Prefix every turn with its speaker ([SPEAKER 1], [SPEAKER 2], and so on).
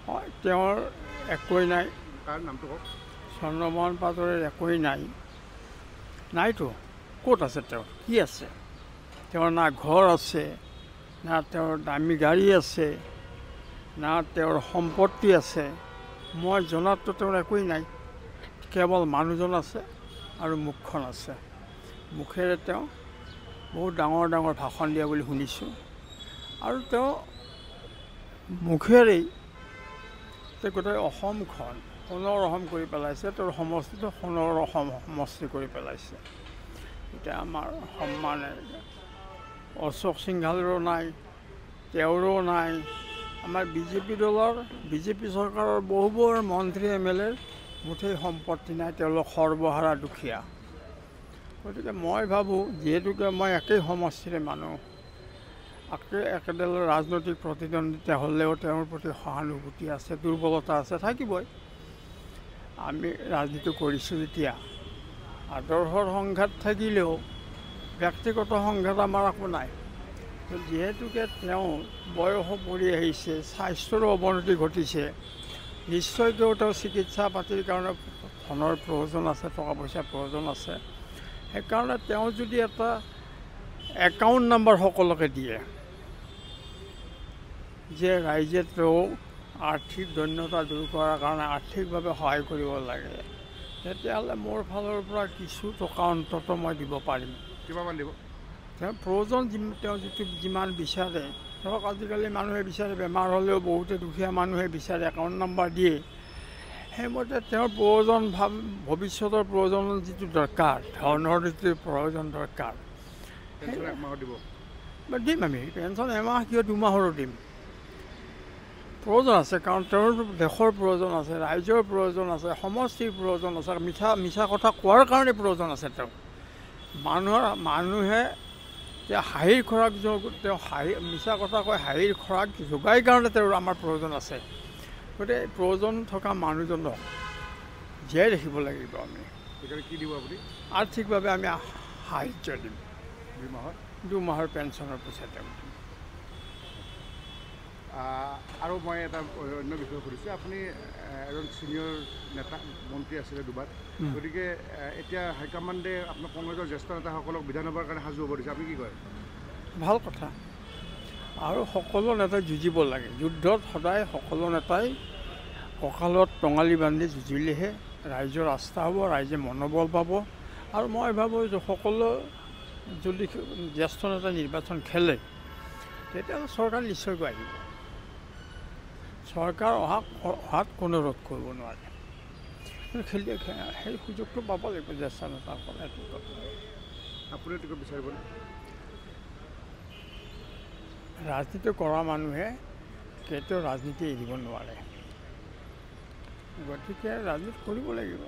[SPEAKER 1] হয় তেওঁৰ একোৱেই নাই।
[SPEAKER 2] তাৰ নামটো কওক।
[SPEAKER 1] চন্দ্ৰমোহন পাটোৱাৰীৰ একোৱেই নাই, নাইতো। ক'ত আছে তেওঁৰ? কি আছে? তেওঁৰ না ঘৰ আছে, না তেওঁৰ দামী গাড়ী আছে, না তেওঁৰ সম্পত্তি আছে। মই জনাততো তেওঁৰ একোৱেই নাই। কেৱল মানুহজন আছে আৰু মুখখন আছে। মুখেৰে তেওঁ বহুত ডাঙৰ ডাঙৰ ভাষণ দিয়া বুলি শুনিছোঁ। আৰু তেওঁ মুখেৰেই গোটেই অসমখন সোণৰ অসম কৰি পেলাইছে। তেওঁৰ সমষ্টিটো সোণৰ অসম সমষ্টি কৰি পেলাইছে। এতিয়া আমাৰ সন্মানে অশোক সিংহালৰো নাই, তেওঁৰো নাই। আমাৰ বিজেপি দলৰ, বিজেপি চৰকাৰৰ বহুবোৰ মন্ত্ৰী MLA মুঠেই সম্পত্তি নাই, তেওঁলোক সৰ্বহাৰা দুখীয়া। গতিকে মই ভাবোঁ, যিহেতুকে মই একেই সমষ্টিৰে মানুহ, একেডাল ৰাজনৈতিক প্ৰতিদ্বন্দ্বিতা হ'লেও তেওঁৰ প্ৰতি সহানুভূতি আছে, দুৰ্বলতা আছে, থাকিবই। আমি ৰাজনীতি কৰিছোঁ যেতিয়া আদৰ্শৰ সংঘাত থাকিলেও ব্যক্তিগত সংঘাত আমাৰ একো নাই। যিহেতুকে তেওঁ বয়সো পৰি আহিছে, স্বাস্থ্যৰো অৱনতি ঘটিছে, নিশ্চয়কৈ তেওঁ চিকিৎসা পাতিৰ কাৰণে ধনৰ প্ৰয়োজন আছে, টকা পইচাৰ প্ৰয়োজন আছে। সেইকাৰণে তেওঁ যদি এটা একাউণ্ট নাম্বাৰ সকলোকে দিয়ে যে ৰাইজে তেওঁ আৰ্থিক দৈন্যতা দূৰ কৰাৰ কাৰণে আৰ্থিকভাৱে সহায় কৰিব লাগে, তেতিয়াহ'লে মোৰ ফালৰ পৰা কিছু টকা অন্ততঃ মই দিব পাৰিম।
[SPEAKER 2] কিমানমান দিব?
[SPEAKER 1] তেওঁ প্ৰয়োজন তেওঁ যিমান বিচাৰে, ধৰক আজিকালি মানুহে বিচাৰে, বেমাৰ হ'লেও বহুতে দুখীয়া মানুহে বিচাৰে, একাউণ্ট নাম্বাৰ দিয়ে। সেইমতে তেওঁৰ প্ৰয়োজন ভৱিষ্যতৰ প্ৰয়োজন যিটো দৰকাৰ, ধনৰ যিটো প্ৰয়োজন দৰকাৰ, দিম আমি। পেঞ্চন এমাহ কিয় 2 মাহৰো দিম। প্ৰয়োজন আছে, কাৰণ তেওঁৰ দেশৰ প্ৰয়োজন আছে, ৰাইজৰ প্ৰয়োজন আছে, সমষ্টিৰ প্ৰয়োজন আছে। মিছা কথা কোৱাৰ কাৰণে প্ৰয়োজন আছে তেওঁ। মানুহে তেওঁ হাঁহিৰ খোৰাক, তেওঁ মিছা কথা কৈ হাঁহিৰ খোৰাক যোগাই কাৰণে তেওঁৰ আমাৰ প্ৰয়োজন আছে। গতিকে প্ৰয়োজন থকা মানুহজনক জীয়াই ৰাখিব লাগিব আমি।
[SPEAKER 2] কি দিব আপুনি?
[SPEAKER 1] আৰ্থিকভাৱে আমি সাহাৰ্য দিম। 2 মাহৰ পেঞ্চনৰ পইচা তেওঁ দিম।
[SPEAKER 2] আৰু মই এটা অন্য বিষয় সুধিছোঁ, আপুনি এজন ছিনিয়ৰ নেতা, মন্ত্ৰী আছিলে দুবাৰ। গতিকে এতিয়া হাইকমাণ্ডে আপোনাৰ কংগ্ৰেছৰ জ্যেষ্ঠ নেতাসকলক বিধানসভাৰ কাৰণে সাজু হ'ব দিছে, আপুনি কি কয়?
[SPEAKER 1] ভাল কথা। আৰু সকলো নেতাই যুঁজিব লাগে। যুদ্ধত সদায় সকলো নেতাই কঁকালত টঙালি বান্ধি যুঁজিলেহে ৰাইজৰ আস্থা হ'ব, ৰাইজে মনোবল পাব। আৰু মই ভাবোঁ যে সকলো যদি জ্যেষ্ঠ নেতা নিৰ্বাচন খেলে, তেতিয়াহ'লে চৰকাৰ নিশ্চয়কৈ আহিব। চৰকাৰ অহাত কোনো ৰোধ কৰিব নোৱাৰে। খেলি সেই সুযোগটো পাব লাগিব জ্যেষ্ঠ নেতাসকলে।
[SPEAKER 2] আপুনি টিকট বিচাৰিবনে?
[SPEAKER 1] ৰাজনীতি কৰা মানুহে কেতিয়াও ৰাজনীতি এৰিব নোৱাৰে। গতিকে ৰাজনীতি কৰিব লাগিব।